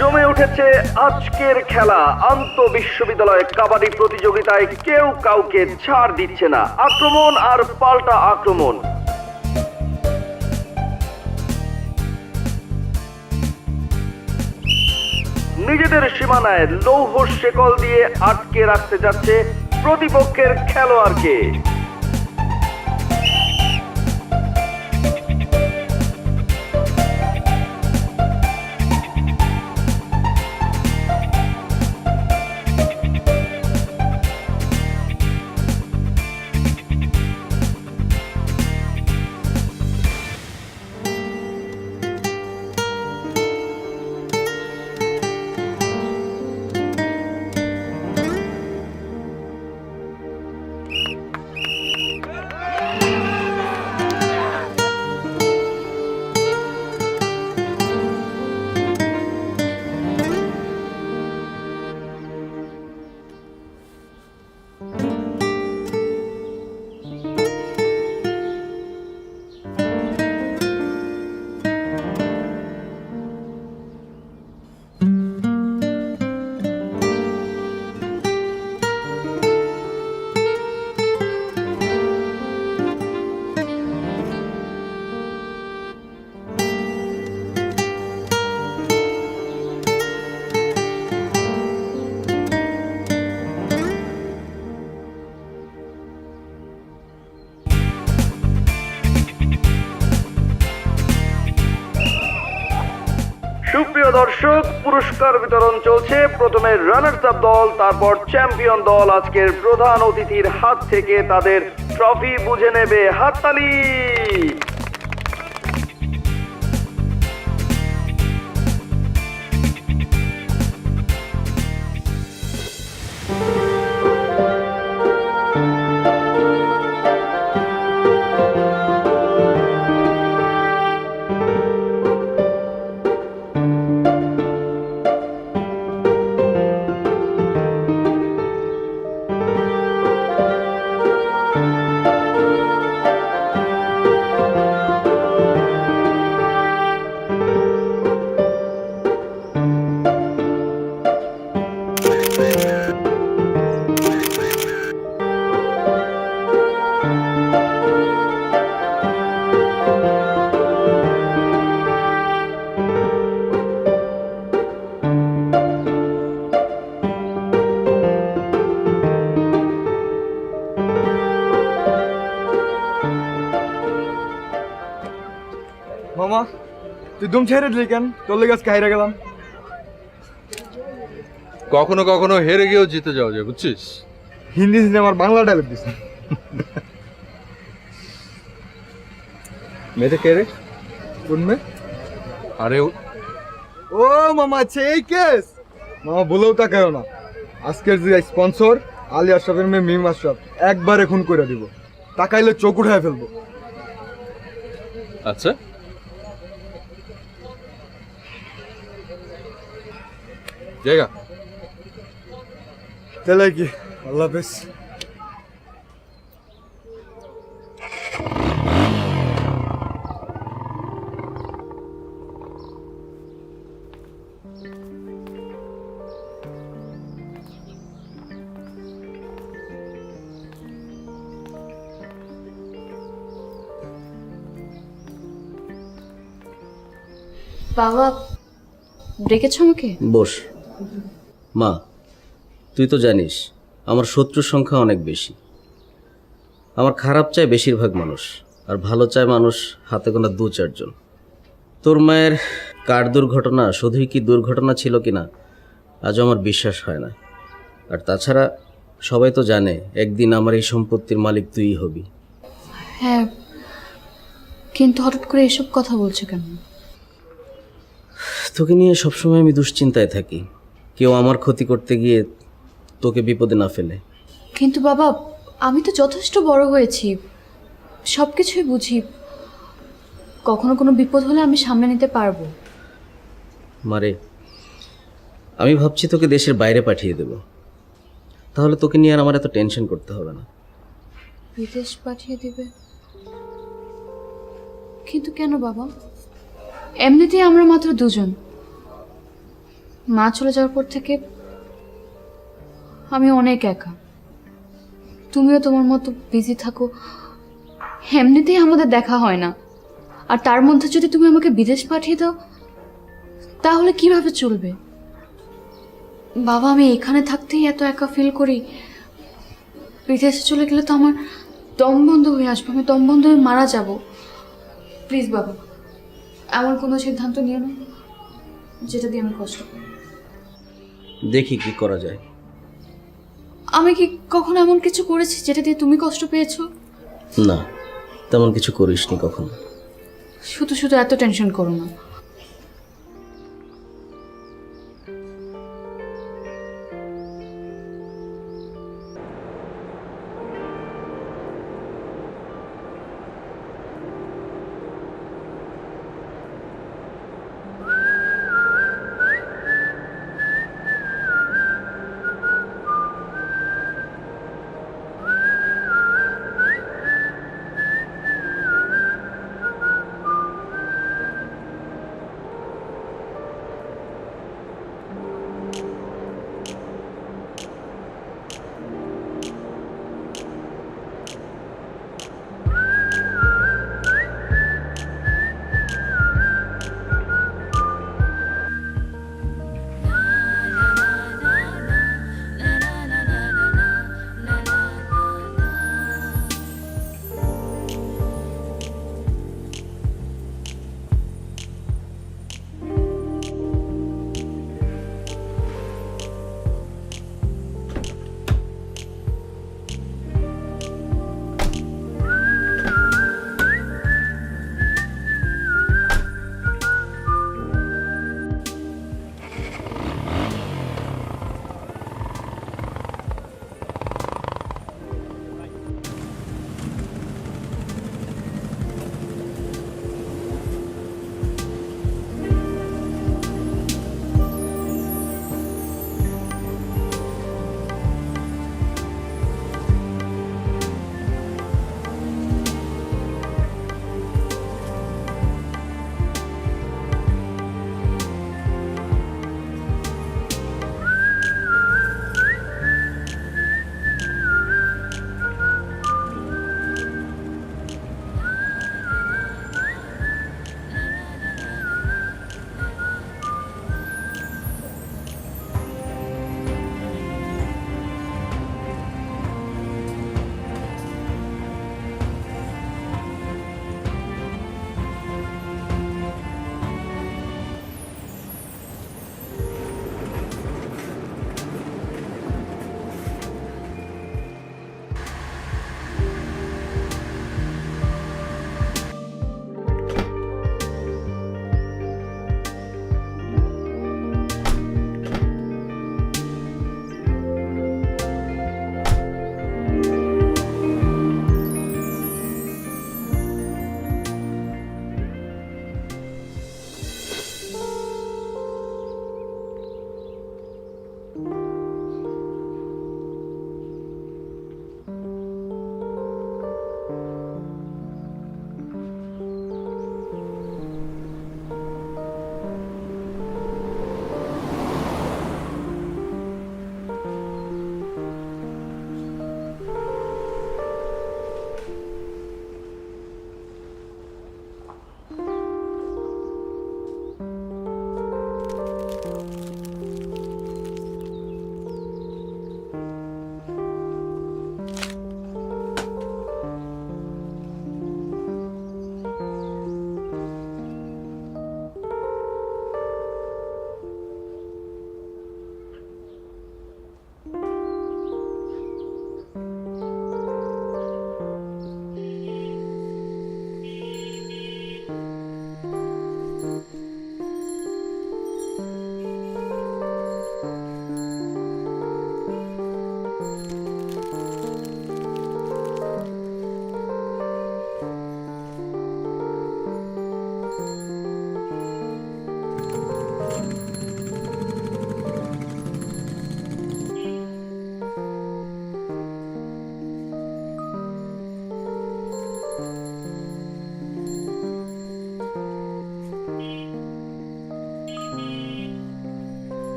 জমে উঠেছে আজকের খেলা। আন্তঃবিশ্ববিদ্যালয় কাবাডি প্রতিযোগিতায় কেউ কাউকে ছাড় দিচ্ছে না। আক্রমণ আর পাল্টা আক্রমণ। নিজেদের সীমানায় লৌহ শেকল দিয়ে আটকে রাখতে যাচ্ছে প্রতিপক্ষের খেলোয়াড়কে। সুপ্রিয় দর্শক, পুরস্কার বিতরণ চলছে। প্রথমে রানার্স আপ দল, তারপর চ্যাম্পিয়ন দল আজকের প্রধান অতিথির হাত থেকে তাদের ট্রফি বুঝে নেবে। হাততালি। মামা, তুই দুম ছেড়ে দিলি কেন? তোর লেগে আজকে হাইরা গেলাম। কখনো কখনো হেরে গিয়েও জিতে যাওয়া যায়, বুঝছিস? হিন্দি সিনেমার বাংলা ডায়লগ দিস। মেয়েটা কে রে? কোন মেয়ে? আরে ও মামা, আচ্ছা এই কেস। মামা বলেও তাকায়ও না। আজকের যে স্পন্সর আলী আশরাফের মেয়ে মিম আশরাফ একবারে খুন করে দিব। তাকাইলে চোখ উঠায় ফেলবো। আচ্ছা, জায়গা তাহলে কি, আল্লাহ হাফেজ। বাবা, ডেকেছ আমাকে? বস। মা, তুই তো জানিস আমার শত্রুর সংখ্যা অনেক বেশি। আমার খারাপ চায় বেশিরভাগ মানুষ, আর ভালো চায় মানুষ হাতে গোনা 2-4 জন। তোর মায়ের কার দুর্ঘটনা শুধুই কি দুর্ঘটনা ছিল কিনা আজও আমার বিশ্বাস হয় না। আর তাছাড়া সবাই তো জানে একদিন আমার এই সম্পত্তির মালিক তুই হবি। হ্যাঁ, কিন্তু হঠাৎ করে এসব কথা বলছো কেন? তোকে নিয়ে সবসময় আমি দুশ্চিন্তায় থাকি, কেউ আমার ক্ষতি করতে গিয়ে তোকে বিপদে না ফেলে। কিন্তু বাবা, আমি তো যথেষ্ট বড় হয়েছি, সব কিছুই বুঝি। কখনো কোনো বিপদ হলে আমি সামনে নিতে পারবো। মারে, আমি ভাবছি তোকে দেশের বাইরে পাঠিয়ে দেব, তাহলে তোকে নিয়ে আর আমার এত টেনশন করতে হবে না। বিদেশ পাঠিয়ে দিবে? কিন্তু কেন বাবা? এমনিতেই আমরা মাত্র 2 জন। মা চলে যাওয়ার পর থেকে আমি অনেক একা। তুমিও তোমার মতো বিজি থাকো, এমনিতেই আমাদের দেখা হয় না, আর তার মধ্যে যদি তুমি আমাকে বিদেশ পাঠিয়ে দাও তাহলে কিভাবে চলবে? বাবা, আমি এখানে থাকতেই এত একা ফিল করি, বিদেশে চলে গেলে তো আমার দম বন্ধ হয়ে আসবে, আমি দম বন্ধ হয়ে মারা যাব। প্লিজ বাবা, এমন কোনো সিদ্ধান্ত নিও না যেটা দিয়ে আমি কষ্ট পাই। দেখি কি করা যায়। আমি কি কখনো এমন কিছু করেছি যেটা দিয়ে তুমি কষ্ট পেয়েছো? না, তেমন কিছু করিসনি কখনো। শুধু শুধু এত টেনশন করো না।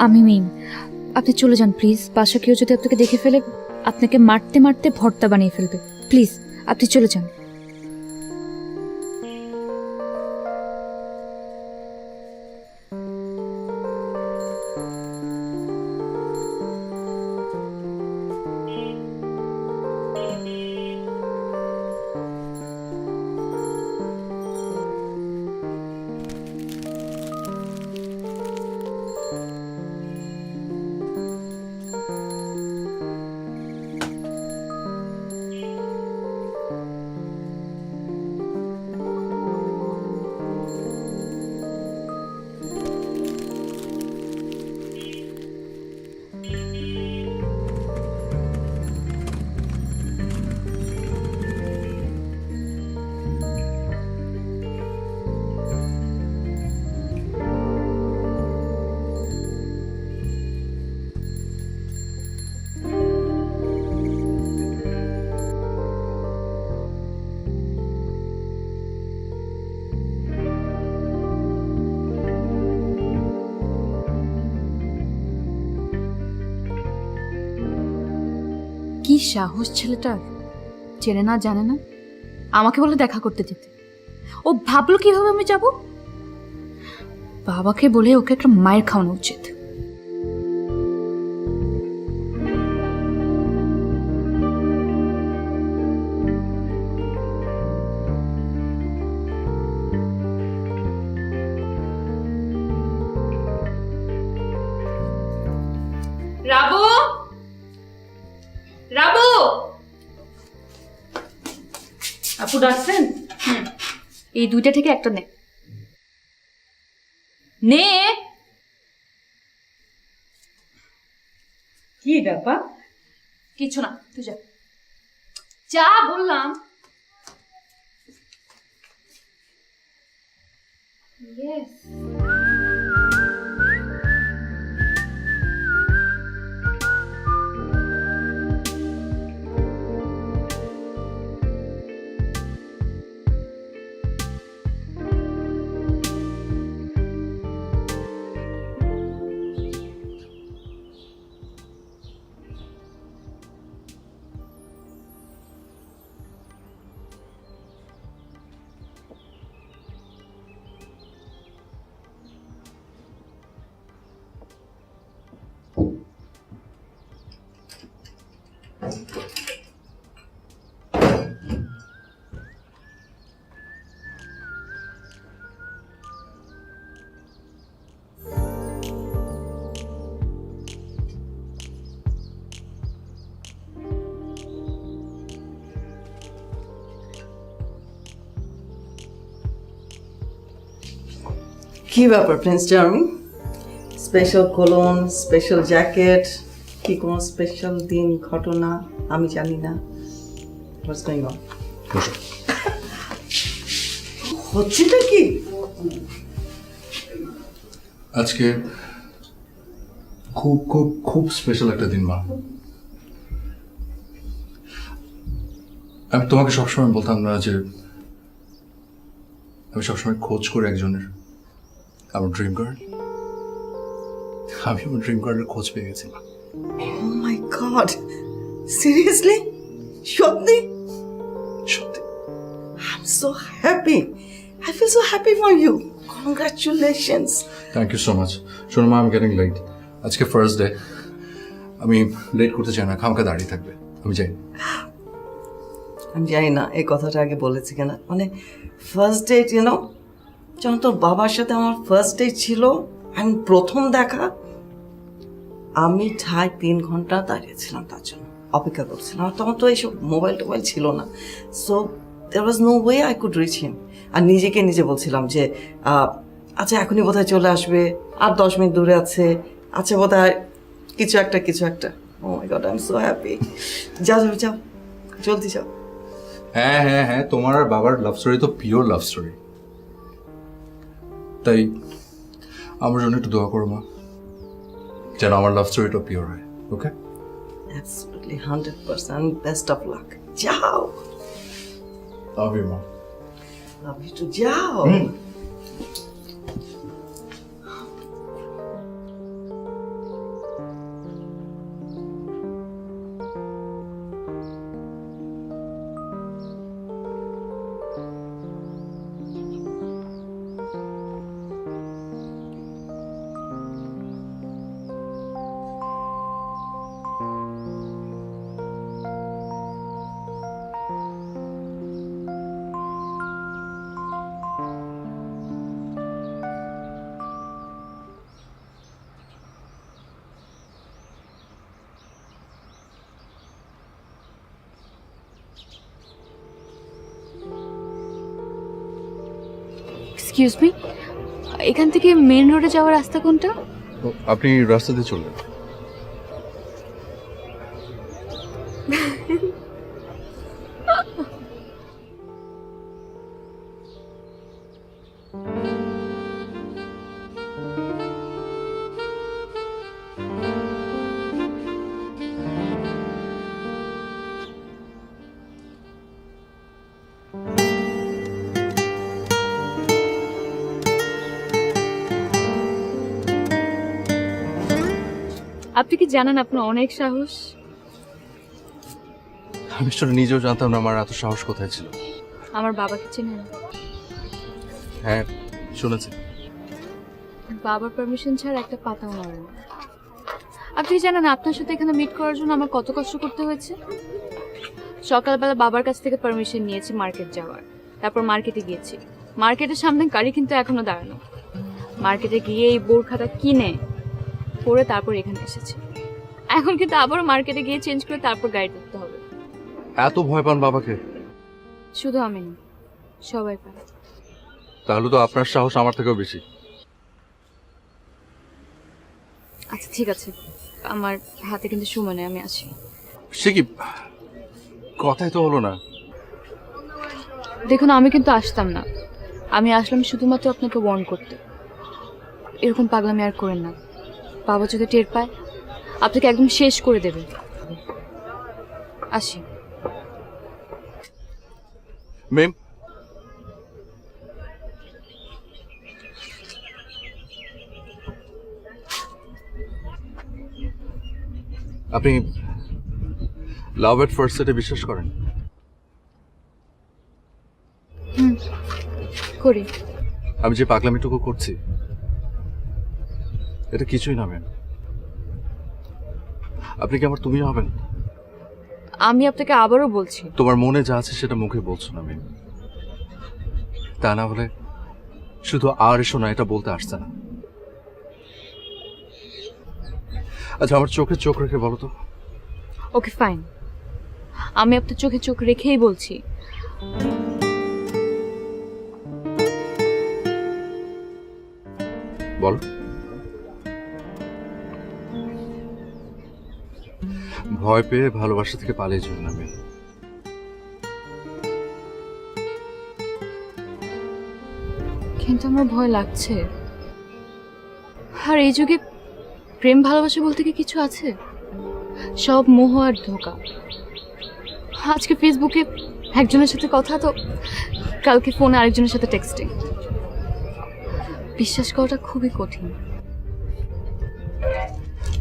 আমি মিম, আপনি চলে যান প্লিজ। বাসা কেউ যদি আপনাকে দেখে ফেলে আপনাকে মারতে মারতে ভর্তা বানিয়ে ফেলবে। প্লিজ আপনি চলে যান। কি সাহস ছেলেটার, চেনে না জানে না, আমাকে বলে দেখা করতে যেতে। ও ভাবলো কিভাবে আমি যাব? বাবাকে বলে ওকে একটা মায়ের খাওয়ানো উচিত। রাবু, রাবু, আপু ডাকছেন? এই দুইটা থেকে একটা নে। নে। কি ব্যাপার? কিছু না, তুই যা যা বললাম। Yes. কি ব্যাপার prince charming? Special cologne, special jacket, কি কোনো স্পেশাল দিন ঘটনা আমি জানি না। What's going on? হচ্ছেটা কি? আজকে খুব খুব খুব স্পেশাল একটা দিন মা। আমি তোমাকে সবসময় বলতাম না যে আমি সবসময় খোঁজ করে একজনের, আমার ড্রিম গার্ল। আমি আমার ড্রিম গার্লের খোঁজ পেয়ে গেছিলাম। Oh my God, seriously? সত্যি? সত্যি। I am so happy, I feel so happy for you. Congratulations. Thank you so much. শোনো মা, আমি গেটিং লেট। আজকে ফার্স্ট ডে, আমি লেট করতে চাই না, খামকা দাঁড়িয়ে থাকবে, আমি যাই। আমি জানি না এই কথাটা আগে বলেছি কিনা, মানে ফার্স্ট ডেট ইউনো, যখন তোর বাবার সাথে আমার ফার্স্ট ডেট ছিল, আমি প্রথম দেখা, আমি 2.5-3 ঘন্টা দাঁড়িয়েছিলাম তার জন্য, অপেক্ষা করছিলাম। আর তখন তো এইসব মোবাইল টোবাইল ছিল না, so there was no way I could reach him. আর নিজেকে নিজে বলছিলাম যে আচ্ছা এখনই বোধহয় চলে আসবে, আর 10 মিনিট দূরে আছে, আচ্ছা বোধহয় কিছু একটা। Oh my god, I am so happy. যাও জলদি যাও। হ্যাঁ হ্যাঁ হ্যাঁ, তোমার আর বাবার লাভ স্টোরি তো পিওর লাভ স্টোরি। তাই আমার জন্য একটু দোয়া করো মা, যেন আমার লাভ স্টোরিটা পিওর হয়। ওকে? Absolutely 100%. Best of luck. যাও। লাভ ইউ মা। Love you too. যাও। এক্সকিউজ মি, এখান থেকে মেন রোডে যাওয়ার রাস্তা কোনটা? আপনি রাস্তা দিয়ে চলবেন। আপনি কি জানেন আপনার অনেক সাহস? আমি আসলে নিজেও জানতাম না আমার এত সাহস কোথায় ছিল। আমার বাবাকে চেনেন? হ্যাঁ, শুনেছি। বাবার পারমিশন ছাড়া একটা পাতাও নড়ে না। আপনি জানেন আপনার সাথে এখানে মিট করার জন্য আমার কত কষ্ট করতে হয়েছে? সকালবেলা বাবার কাছ থেকে পারমিশন নিয়েছি মার্কেট যাওয়ার, তারপর মার্কেটে গিয়েছি। মার্কেটের সামনে গাড়ি কিন্তু এখনো দাঁড়ানো। মার্কেটে গিয়ে এই বোরখাটা কিনে পরে তারপর এখানে এসেছি। এখন কিন্তু আবারও মার্কেটে গিয়ে চেঞ্জ করে তারপর গাড়ি ধরতে হবে। এত ভয় পান বাবাকে? শুধু আমি না, সবাই পায়। তাহলে তো আপনার সাহস আমার থেকেও বেশি। আচ্ছা ঠিক আছে, আমার হাতে কিন্তু সময় নেই, আমি আসি। সে কি, কথাই তো হলো না। দেখুন, আমি কিন্তু আসতাম না। আমি আসলাম শুধুমাত্র আপনাকে ওয়ার্ন করতে। এরকম পাগলামি আর করেন না। বাবা যদি টের পায় আপনাকে একদম শেষ করে দেবে। আসি। মেম, আপনি লাভ এট ফার্স্ট সাইটে বিশ্বাস করেন? করি। আমি যে পাগলামিটুকু করছি এটা কিছুই না ম্যাম। আপনি কি আমার তুমি হবেন? আমি আপনাকে আবারও বলছি, তোমার মনে যা আছে সেটা মুখে বলছো না ম্যাম। তা না হলে শুধু আর এসো না এটা বলতে আসছে না। আচ্ছা, আমার চোখে চোখ রেখে বলো তো। ওকে ফাইন, আমি আপনার চোখে চোখ রেখেই বলছি। বল। ভয় পেয়ে ভালোবাসা থেকে পালিয়ে যাবে না ম্যাম। কিন্তু আমার ভয় লাগছে। আর এই যুগে প্রেম ভালোবাসা বলতে কি কিছু আছে? সব মোহ আর ধোঁকা। আজকে ফেসবুকে একজনের সাথে কথা, তো কালকে ফোনে আরেকজনের সাথে টেক্সটিং। বিশ্বাস করাটা খুবই কঠিন।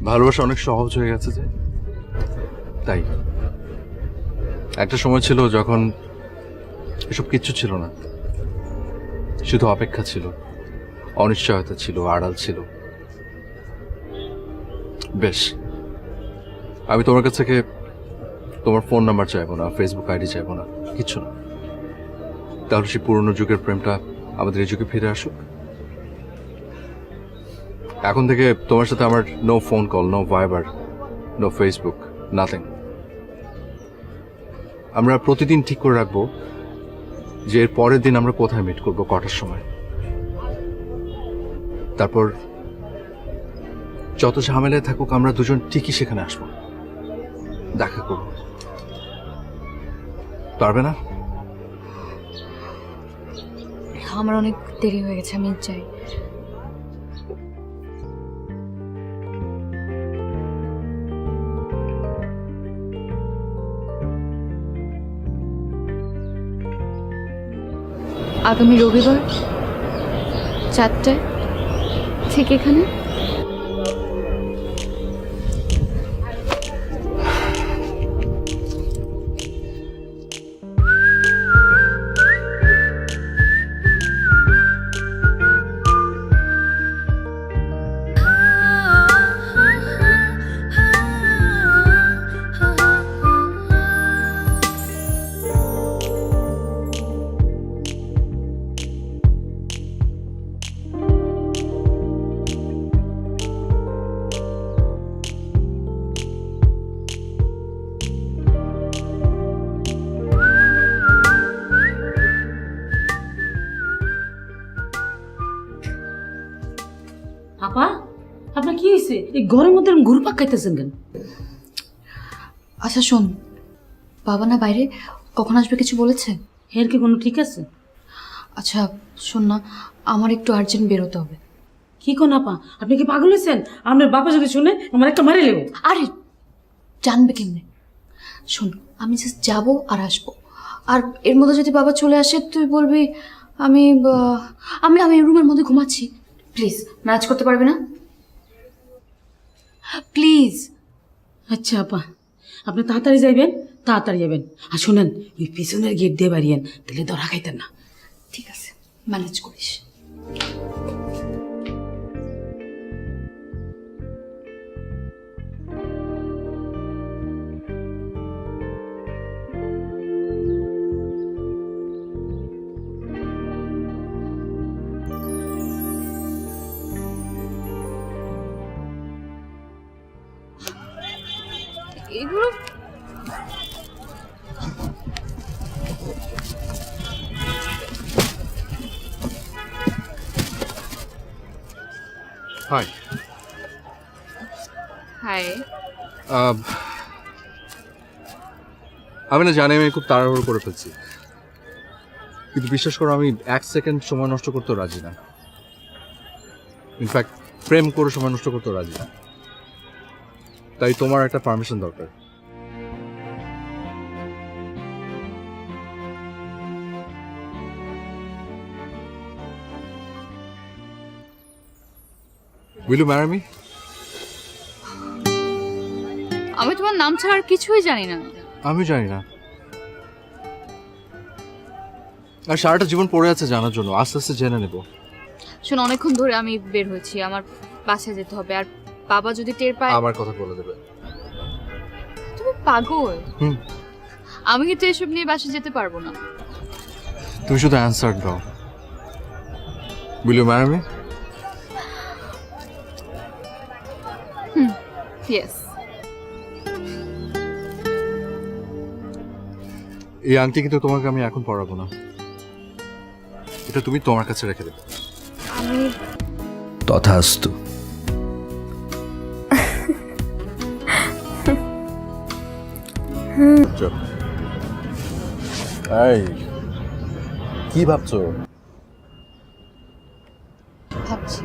ভালোবাসা অনেক সহজ হয়ে গেছে যে, তাই একটা সময় ছিল যখন এসব কিচ্ছু ছিল না, শুধু অপেক্ষা ছিল, অনিশ্চয়তা ছিল, আড়াল ছিল। বেশ, আমি তোমার কাছ থেকে তোমার ফোন নাম্বার চাইবো না, ফেসবুক আইডি চাইবো না, কিচ্ছু না। তাহলে সেই পুরনো যুগের প্রেমটা আমাদের এই যুগে ফিরে আসুক। এখন থেকে তোমার সাথে আমার no phone call, no Viber, no Facebook, nothing. আমরা প্রতিদিন ঠিক করে রাখবো যে এর পরের দিন আমরা কোথায় মিট করবো, কটার সময়। তারপর যত ঝামেলায় থাকুক আমরা দুজন ঠিকই সেখানে আসবো, দেখা করবো। পারবে না? আমার অনেক দেরি হয়ে গেছে, আমি যাই। আগামী রবিবার 4টায় ঠিক এখানে। আপা আপনার কি হয়েছে? এই ঘরের মধ্যে এরকম ঘুরপাক খাইতেছেন কেন? আচ্ছা শোন, বাবা না বাইরে, কখন আসবে কিছু বলেছে? হের কি কোনো ঠিক আছে? আচ্ছা শোন না, আমার একটু আর্জেন্ট বেরোতে হবে। কি কোন আপা, আপনি কি পাগল হয়েছেন? আপনার বাবা যদি শুনে আমার একটা মারি লেব। আরে জানবে কেমনে? শোন, আমি জাস্ট যাবো আর আসবো, আর এর মধ্যে যদি বাবা চলে আসে তুই বলবি আমি আমি আমি রুমের মধ্যে ঘুমাচ্ছি। প্লিজ ম্যানেজ করতে পারবি না? প্লিজ। আচ্ছা আপা, আপনি তাড়াতাড়ি যাইবেন, তাড়াতাড়ি যাবেন। আর শুনেন, ওই পিছনের গেট দিয়ে বাড়িয়েন, তাহলে ধরা খাইতেন না। ঠিক আছে, ম্যানেজ করিস। এগুলো হাই। হাই। আমি না জানি আমি খুব তাড়াহুড়ো করে ফেলছি, কিন্তু বিশ্বাস করো আমি 1 সেকেন্ড সময় নষ্ট করতেও রাজি না। ইনফ্যাক্ট প্রেম করে সময় নষ্ট করতেও রাজি না। তাই তোমার একটা পারমিশন দরকার। Will you marry me? আমি তোমার নাম ছাড়া আর কিছুই জানি না। আমি জানি না, আর সারাটা জীবন পড়ে আছে জানার জন্য। আস্তে আস্তে জেনে নেব। শোন, অনেকক্ষণ ধরে আমি বের হয়েছি, আমার বাসায় যেতে হবে, আর বাবা যদি টের পায়। আমার কথা বলে দেবে। তুমি পাগল? হুম। আমি কিন্তু এসব নিয়ে বাসায় যেতে পারবো না। তুমি শুধু অ্যান্সার দাও। Will you marry me? Yes. এই আংটি কিন্তু তোমাকে আমি এখন পরাবো না, এটা তুমি তোমার কাছে রেখে দেবে। আমি তথাস্তু। এই কি ভাবছো? ভাবছি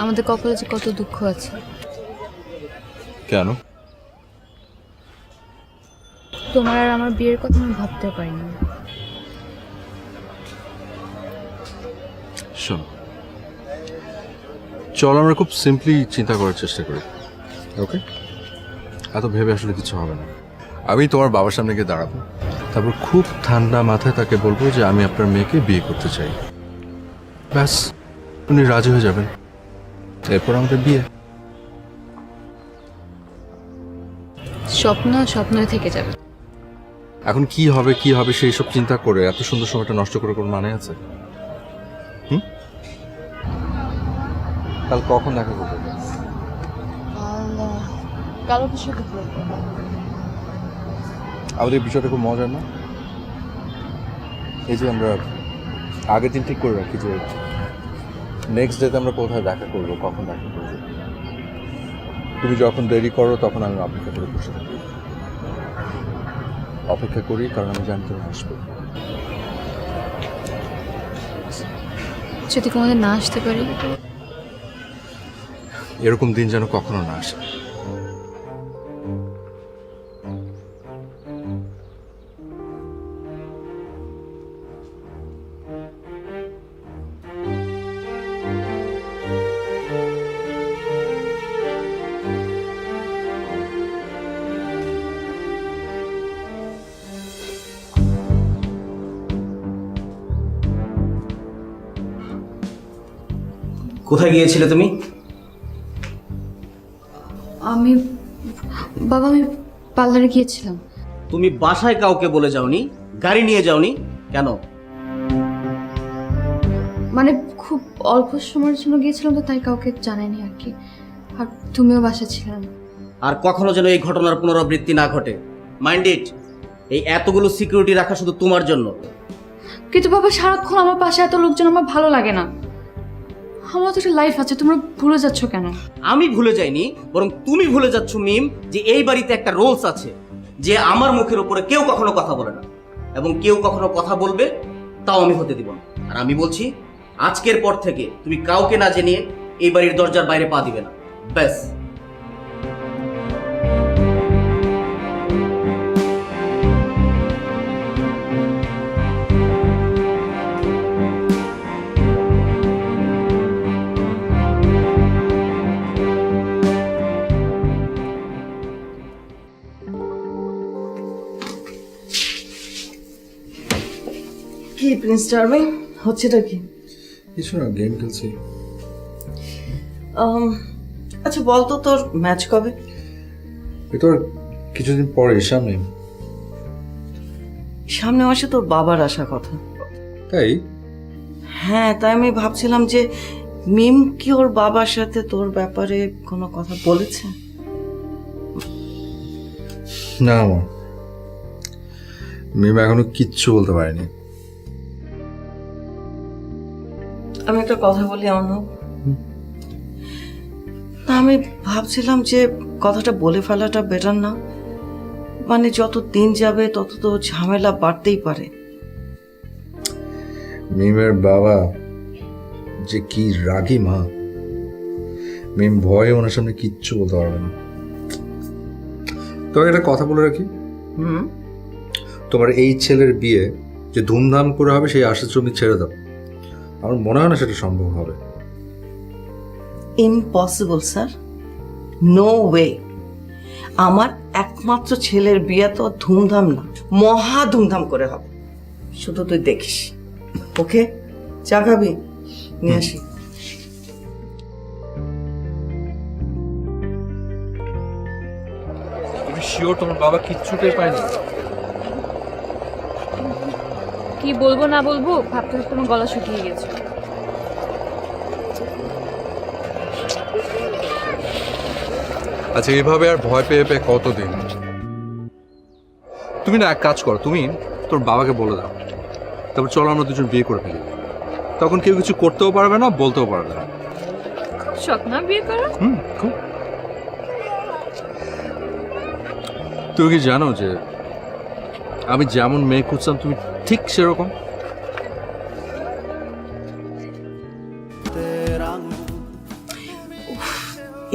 আমাদের কপালে যে কত দুঃখ আছে। কেন? তোমার আর আমার বিয়ের কথা আমি ভাবতে পারিনি। শোন, চল আমরা খুব সিম্পলি চিন্তা করার চেষ্টা করি, ওকে? এত ভেবে আসলে কিছু হবে না। আমি তোমার বাবার সামনে গিয়ে দাঁড়াবো, তারপর খুব ঠান্ডা মাথায় তাকে বলবো যে আমি আপনার মেয়েকে বিয়ে করতে চাই। ব্যাস, উনি রাজি হয়ে যাবেন, এরপর আমাদের বিয়ে। স্বপ্ন স্বপ্নই থেকে যাবে। এখন কি হবে সেই সব চিন্তা করে এত সুন্দর সময়টা নষ্ট করে কোনো মানে আছে? কাল কখন দেখা করবে? কালো কিছু দেখবো। আমাদের বিষয়টা খুব মজার না? এই যে আমরা আগের দিন ঠিক করে রাখি যে নেক্সট ডেতে আমরা কোথায় দেখা করবো, কখন দেখা করবো। তুমি যখন দেরি করো তখন আমি অপেক্ষা করে বসে থাকি। অপেক্ষা করি কারণ আমি জানি তুমি আসবে। যদি কোনোদিন না আসতে পারি? এরকম দিন যেন কখনো না আসে। কোথায় গিয়েছিলে তুমি? আমি বাবা, আমি পার্লারে গিয়েছিলাম। তুমি বাসায় কাউকে বলে যাওনি, গাড়ি নিয়ে যাওনি কেন? মানে খুব অল্প সময়ের জন্য গিয়েছিলাম তো, তাই কাউকে জানাইনি আর কি। আর তুমিও বাসা ছিলে না। আর কখনো যেন এই ঘটনার পুনরাবৃত্তি না ঘটে। Mind it. এই এতগুলো সিকিউরিটি রাখা শুধু তোমার জন্য। কিন্তু বাবা, সারাক্ষণ আমার পাশে এত লোকজন আমার ভালো লাগে না। আমার তো একটা লাইফ আছে, তোমরা ভুলে যাচ্ছ কেন? আমি ভুলে যাইনি, বরং তুমি ভুলে যাচ্ছ মিম, যে এই বাড়িতে একটা রুলস আছে যে আমার মুখের উপরে কেউ কখনো কথা বলে না, এবং কেউ কখনো কথা বলবে তাও আমি হতে দিব না। আর আমি বলছি, আজকের পর থেকে তুমি কাউকে না জানিয়ে এই বাড়ির দরজার বাইরে পা দিবে না, ব্যাস। কি প্রিন্স চার্মিং, হচ্ছেটা কি? কিছু না, গেম খেলছি। আচ্ছা বলতো তোর ম্যাচ কবে? এটা কিছুদিন পরে, সামনে। সামনে মাসে তোর বাবার আসা কথা। তাই? হ্যাঁ, তাই আমি ভাবছিলাম যে মিম কি ওর বাবার সাথে তোর ব্যাপারে কোনো কথা বলেছে? না, আমার মিম এখনো কিচ্ছু বলতে পারেনি। আমি একটা কথা বলি অর্ণব, না আমি ভাবছিলাম যে কথাটা বলে ফেলাটা বেটার না? মানে যত দিন যাবে তত তো ঝামেলা বাড়তেই পারে। মিমের বাবা যে কি রাগী মা, মিম ভয়ে ওনার সামনে কিচ্ছু বলতে পারবে না। তোমাকে একটা কথা বলে রাখি, তোমার এই ছেলের বিয়ে যে ধুমধাম করে হবে সেই আশা তুমি ছেড়ে দাও, আমার মনে হয় না সেটা সম্ভব হবে। Impossible sir, no way. আমার একমাত্র ছেলের বিয়ে তো ধুমধাম না, মহা ধুমধাম করে হবে, শুধু তুই দেখিস। ওকে, চা খাবি? নিয়ে আসি। তুমি শিওর তোমার বাবা কিচ্ছুটাই পায়নি? কি বলবো না বলবো ভাবতে তোমার গলা শুকিয়ে গেছে। আচ্ছা, এইভাবে আর ভয় পেয়ে পেয়ে কতদিন? তুমি না এক কাজ করো, তুমি তোর বাবাকে বলে দাও, তারপর চলো আমরা দুজন বিয়ে করে ফেলি। তখন কেউ কিছু করতেও পারবে না, বলতেও পারবে না। শখ না বিয়ে করা? খুব। তুমি কি জানো যে আমি যেমন মেয়ে খুঁজতাম তুমি ঠিক সেরকম?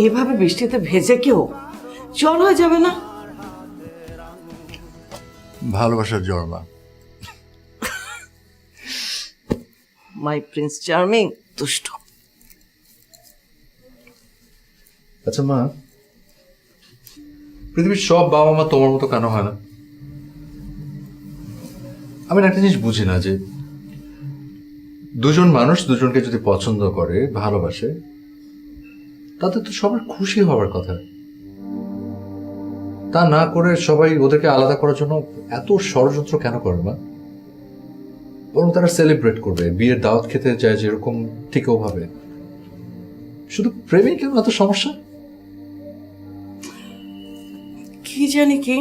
এভাবে বৃষ্টিতে ভেজে কেউ জ্বর হয়ে যাবে না? ভালোবাসার জ্বর মা। মাই প্রিন্স চার্মিং, দুষ্ট। আচ্ছা মা, পৃথিবীর সব বাবা মা তোমার মতো কেন হয় না? আমি একটা জিনিস বুঝি না, যে দুজন মানুষ দুজনকে যদি পছন্দ করে, ভালোবাসে, তাদের তো সবার খুশি হওয়ার কথা। তা না করে সবাই ওদেরকে আলাদা করার জন্য এত ষড়যন্ত্র কেন করে মা? বরং তারা সেলিব্রেট করবে, বিয়ের দাওয়াত খেতে যায় যেরকম ঠিক ওভাবে। শুধু প্রেমে কেন এত সমস্যা? কি জানি কি,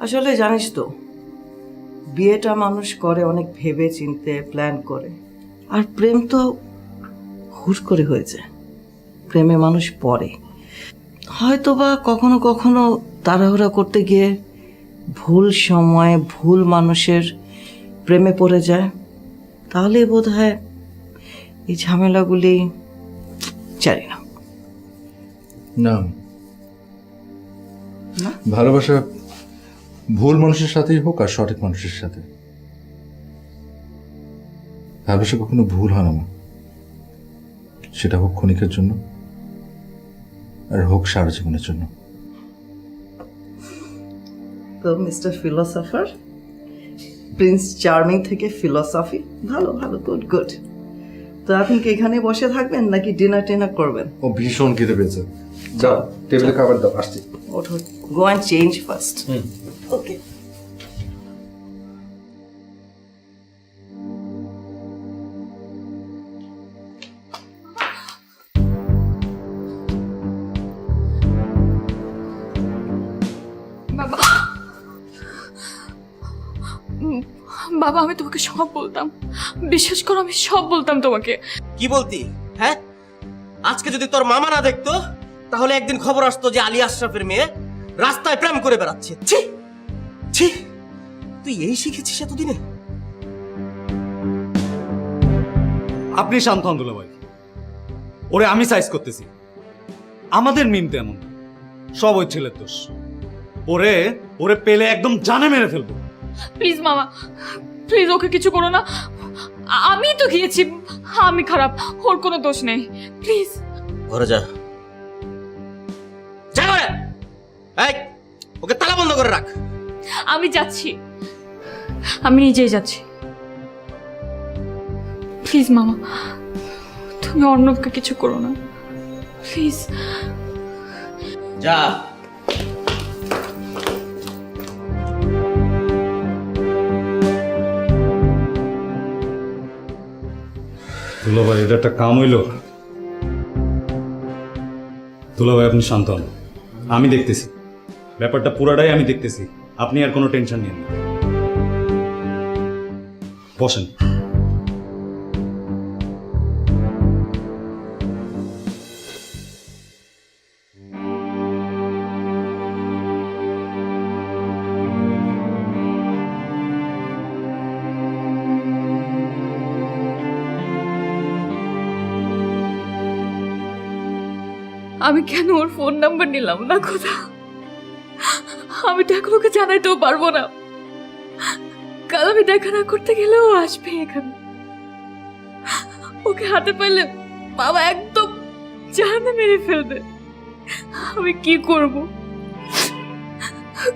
আসলে জানিস তো, বিয়েটা মানুষ করে অনেক ভেবে চিনতে, প্ল্যান করে। আর প্রেম তো হুট করে হয়েছে। প্রেমে মানুষ পড়ে, হয়তো বা কখনো কখনো তাড়াহুড়া করতে গিয়ে ভুল সময়ে ভুল মানুষের প্রেমে পড়ে যায়। তাহলে বোধ হয় এই ঝামেলাগুলি, জানি না। না, ভালোবাসা ভুল মানুষের সাথেই হোক আর সঠিক মানুষের সাথে, ভালোবাসা কখনো ভুল হয় না মা। সেটা হোক ক্ষণিকের জন্য আর হোক সারা জীবনের জন্য। তো মিস্টার ফিলোসফার, প্রিন্স চার্মিং থেকে ফিলোসফি, ভালো ভালো, গুড গুড। তো আপনি কি এখানে বসে থাকবেন নাকি ডিনার টিনার করবেন? ও ভীষণ খিদে পেয়েছে, যাও টেবিলে খাবার দাও, আসছি। ওঠো, গো অ্যান্ড চেঞ্জ ফার্স্ট। ওকে। বাবা আমি তোমাকে সব বলতাম, বিশ্বাস করো আমি সব বলতাম তোমাকে। কি বলতি? হ্যাঁ, আজকে যদি তোর মামা না দেখতো তাহলে একদিন খবর আসতো যে আলী আশরাফের মেয়ে রাস্তায় প্রেম করে বেড়াচ্ছে। ছি ছি, তুই এই শিখেছিস এতদিনে? আপনি শান্ত হন দুলাভাই, ওরে আমি সাইজ করতেছি। আমাদের মিম তো এমন, সব ওই ছেলের দোষ। ওরে ওরে পেলে একদম জানে মেরে ফেলবো। প্লিজ মামা, প্লিজ ওকে কিছু করো না। আমি তো গিয়েছি, আমি খারাপ, ওর কোনো দোষ নেই। প্লিজ ঘরে যা, যা ঘরে। এই, ওকে তালা বন্ধ করে রাখ। আমি যাচ্ছি, আমি নিজেই যাচ্ছি। প্লিজ মামা, তুমি অর্ণবকে কিছু করো না প্লিজ। যা। দুলাভাই, এটা একটা কাম হইল? দুলাভাই আপনি শান্ত হন, আমি দেখতেছি ব্যাপারটা পুরাটাই আমি দেখতেছি। আপনি আর কোনো টেনশন নিন না, বসেন। আমি কেন ওর ফোন নাম্বার নিলাম না? কথা আমি তো এখন ওকে জানাইতেও পারবো না। কাল আমি দেখা না করতে গেলেও আসবে এখানে। ওকে হাতে পাইলে বাবা একদম জানে মেরে ফেলবে। আমি কি করব,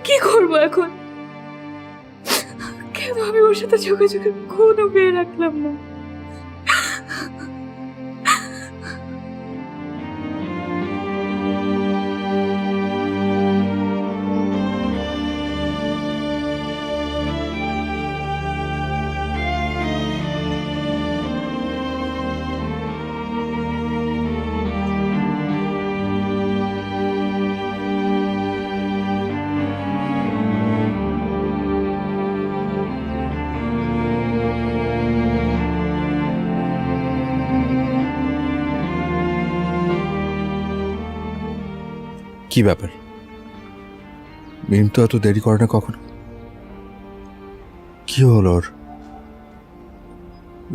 কি করব এখন? কেন আমি ওর সাথে যোগাযোগের কোনো পেয়ে রাখলাম না? কি ব্যাপার? মিম তো এত দেরি করে না কখনো। কি হলো ওর?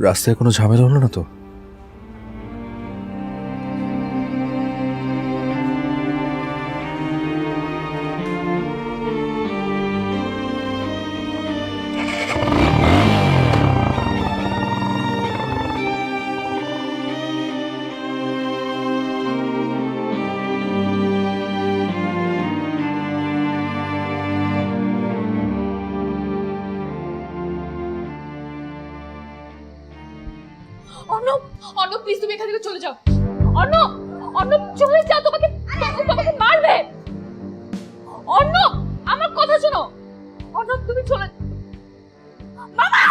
রাস্তায় কোনো ঝামেলা হলো না তো? অর্ণব, অর্ণব প্লিজ তুমি এখান থেকে চলে যাও। অর্ণব, অর্ণব চলে যাও, তোমাকে তোমাকে মারবে। অর্ণব আমার কথা শোনো। অর্ণব তুমি চলে। মামা,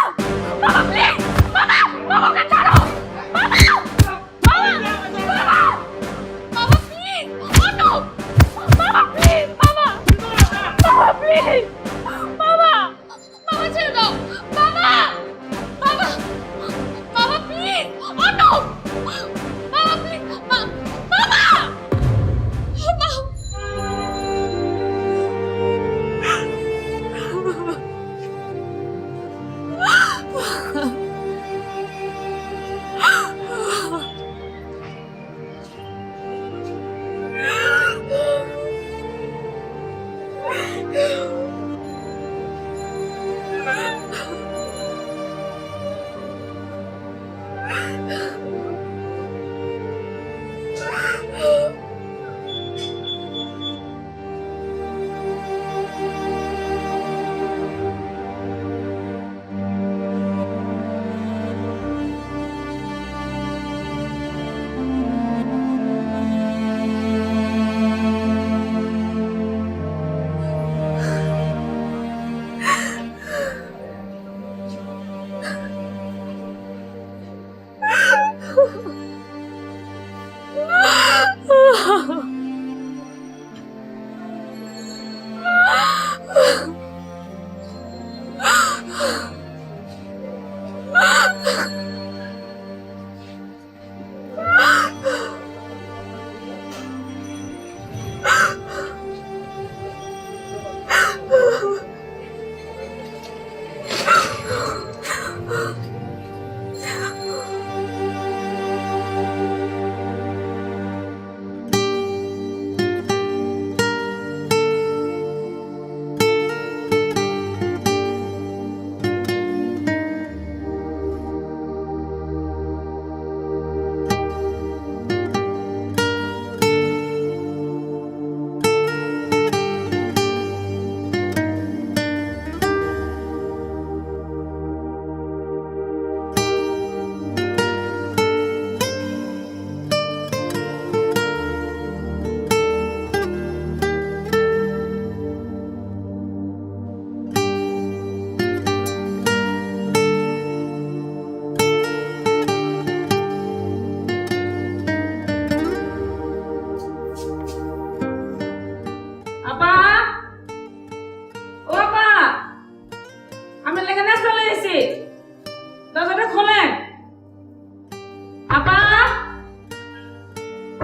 মামা প্লিজ, মামা, মামাকে ছাড়ো। মামা, মামা, মামা, মামা প্লিজ। অর্ণব, মামা প্লিজ, মামা, মামা প্লিজ, মামা, মামা ছেড়ে দাও। মামা, মামা, মামা প্লিজ। অর্ণব, মামা প্লিজ, মামা।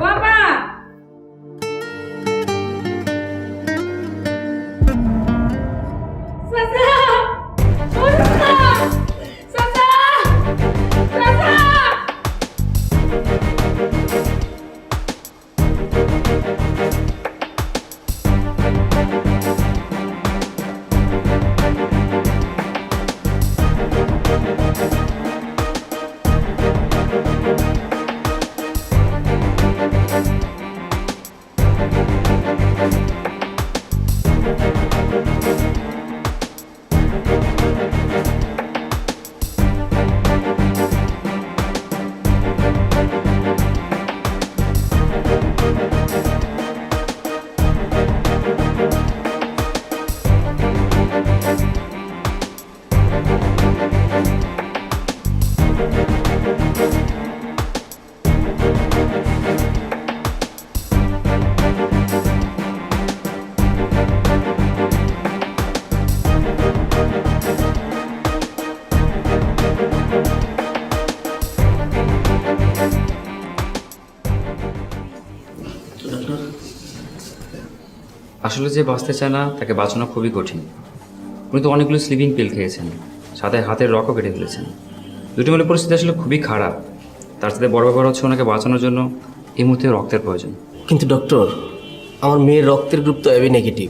বাবা আসলে যে বাঁচতে চায় না তাকে বাঁচানো খুবই কঠিন। উনি তো অনেকগুলো স্লিপিং পিল খেয়েছেন, সাথে হাতের রকও কেটে ফেলেছেন। দুটি মিলে পরিস্থিতি আসলে খুবই খারাপ। তার সাথে বড় ব্যাপার হচ্ছে ওনাকে বাঁচানোর জন্য এই মুহূর্তে রক্তের প্রয়োজন। কিন্তু ডক্টর, আমার মেয়ের রক্তের গ্রুপ তো এবি নেগেটিভ।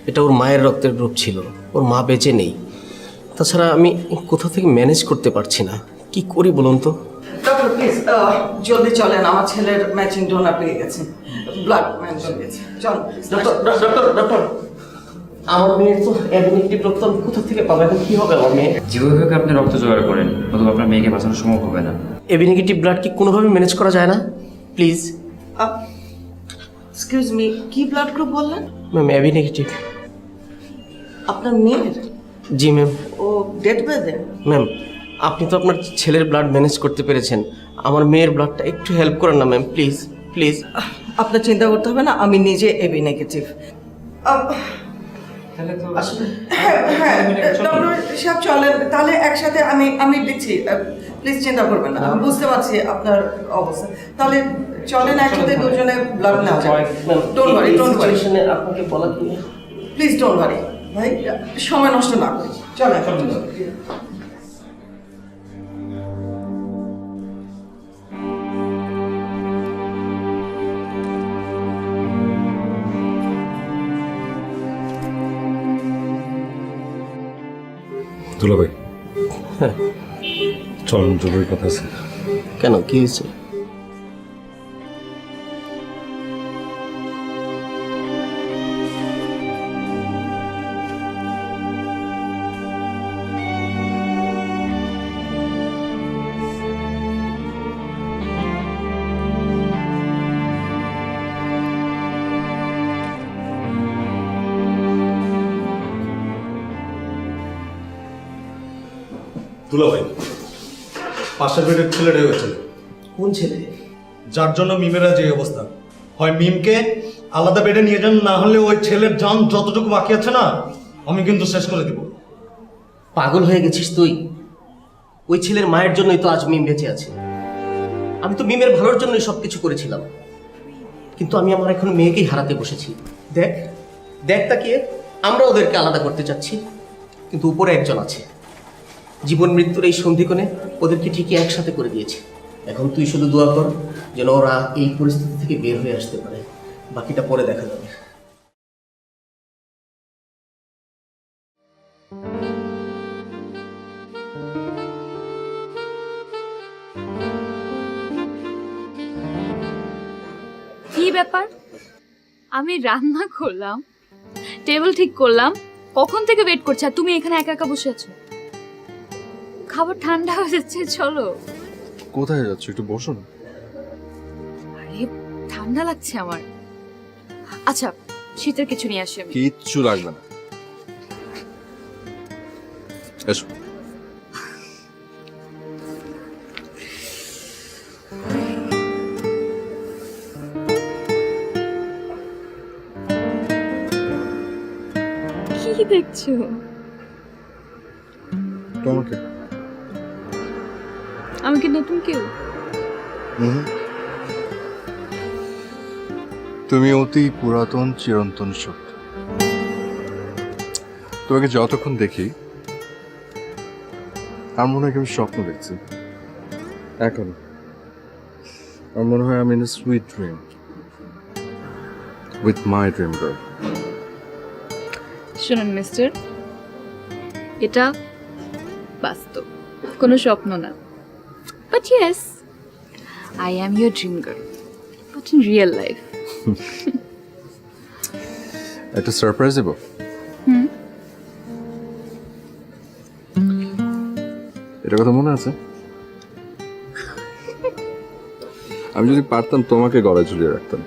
এটা ওর মায়ের রক্তের গ্রুপ ছিল, ওর মা বেঁচে নেই। তাছাড়া আমি কোথা থেকে ম্যানেজ করতে পারছি না, কি করি বলুন তো? ডক্টর প্লিজ জলদি চলেন, আমার ছেলের ম্যাচিং ডোনার পেয়ে গেছে, ব্লাড ম্যাচ হয়ে গেছে। চল ডক্টর, আমার মেয়ের তো এবি নেগেটিভ রক্ত আমি কোথা থেকে পাবো? এখন কি হবে আমার মেয়ে? যেভাবে আপনি রক্ত জোগাড় করেন অথবা আপনার মেয়েকে বাঁচানো সম্ভব হবে না। এবি নেগেটিভ ব্লাড কি কোনোভাবে ম্যানেজ করা যায় না? প্লিজ এক্সকিউজ মি, কি ব্লাড গ্রুপ বললেন? Ma'am AB negative. আপনার মেয়ের? জি ম্যাম। ও ডেট বেঁধে? ম্যাম, আপনি তো আপনার ছেলের ব্লাড ম্যানেজ করতে পেরেছেন, আমার মেয়ের ব্লাডটা একটু হেল্প করেন না ম্যাম, প্লিজ প্লিজ। আপনার চিন্তা করতে হবে না, আমি নিজে এবি নেগেটিভ। হ্যাঁ ডক্টর সাহেব চলেন তাহলে একসাথে, আমি দিচ্ছি, প্লিজ চিন্তা করবেন না, আমি বুঝতে পারছি আপনার অবস্থা। তাহলে চলেন একসাথে দুজনে ব্লাড নেওয়া যায়। ডোন্ট ওয়ারি, ডোন্ট ওয়ারি, আপনাকে বলা কি? প্লিজ ডোন্ট ওয়ারি ভাই, সময় নষ্ট না করি, চলেন। দুলা ভাই, চলেন, জরুরি কথা আছে। কেন, কি হয়েছে? দুলা ভাই, পাশের বেডের ছেলেটাই হয়েছে। কোন ছেলে? যার জন্য মিমেরা যে অবস্থা, হয় মিমকে আলাদা বেডে নিয়ে যান, না হলে ওই ছেলের জান যতটুকু বাকি আছে না, আমি কিন্তু শেষ করে দিব। পাগল হয়ে গেছিস তুই? ওই ছেলের মায়ের জন্যই তো আজ মিম বেঁচে আছে। আমি তো মিমের ভালোর জন্যই সবকিছু করেছিলাম, কিন্তু আমি আমার এখন মেয়েকেই হারাতে বসেছি। দেখ দেখ তাকিয়ে, আমরা ওদেরকে আলাদা করতে চাচ্ছি, কিন্তু উপরে একজন আছে, জীবন মৃত্যুর এই সন্ধিক্ষণে ওদেরকে ঠিকই একসাথে করে দিয়েছে। এখন তুই শুধু দোয়া কর যেন ওরা এই পরিস্থিতি থেকে বের হয়ে আসতে পারে, বাকিটা পরে দেখা যাবে। কি ব্যাপার? আমি রান্না করলাম, টেবিল ঠিক করলাম, কখন থেকে ওয়েট করছি, আর তুমি এখানে একা একা বসে আছো? খাবার ঠান্ডা হয়ে যাচ্ছে, চলো। কোথায় যাচ্ছ? একটু বসো না। আরে ঠান্ডা লাগছে আমার। আচ্ছা, শীতের কিছু নিয়ে আসি আমি। কিচ্ছু লাগবে না, এসো। কি দেখছো? তোমাকে। আমি কি নতুন কেউ? তুমি অতি পুরাতন চিরন্তন সত্য। তোমাকে যতক্ষণ দেখি আমার মনে হয় আমি স্বপ্ন দেখছি। এখন আমার মনে হয় আমি in a sweet dream with my dream girl. শুনুন মিস্টার, এটা বাস্তব, কোনো স্বপ্ন না। But yes, I am your dream girl, but in real life. একটা সারপ্রাইজ দেবো। এটা কথা মনে আছে? আমি যদি পারতাম তোমাকে গলায় ঝুলিয়ে রাখতাম।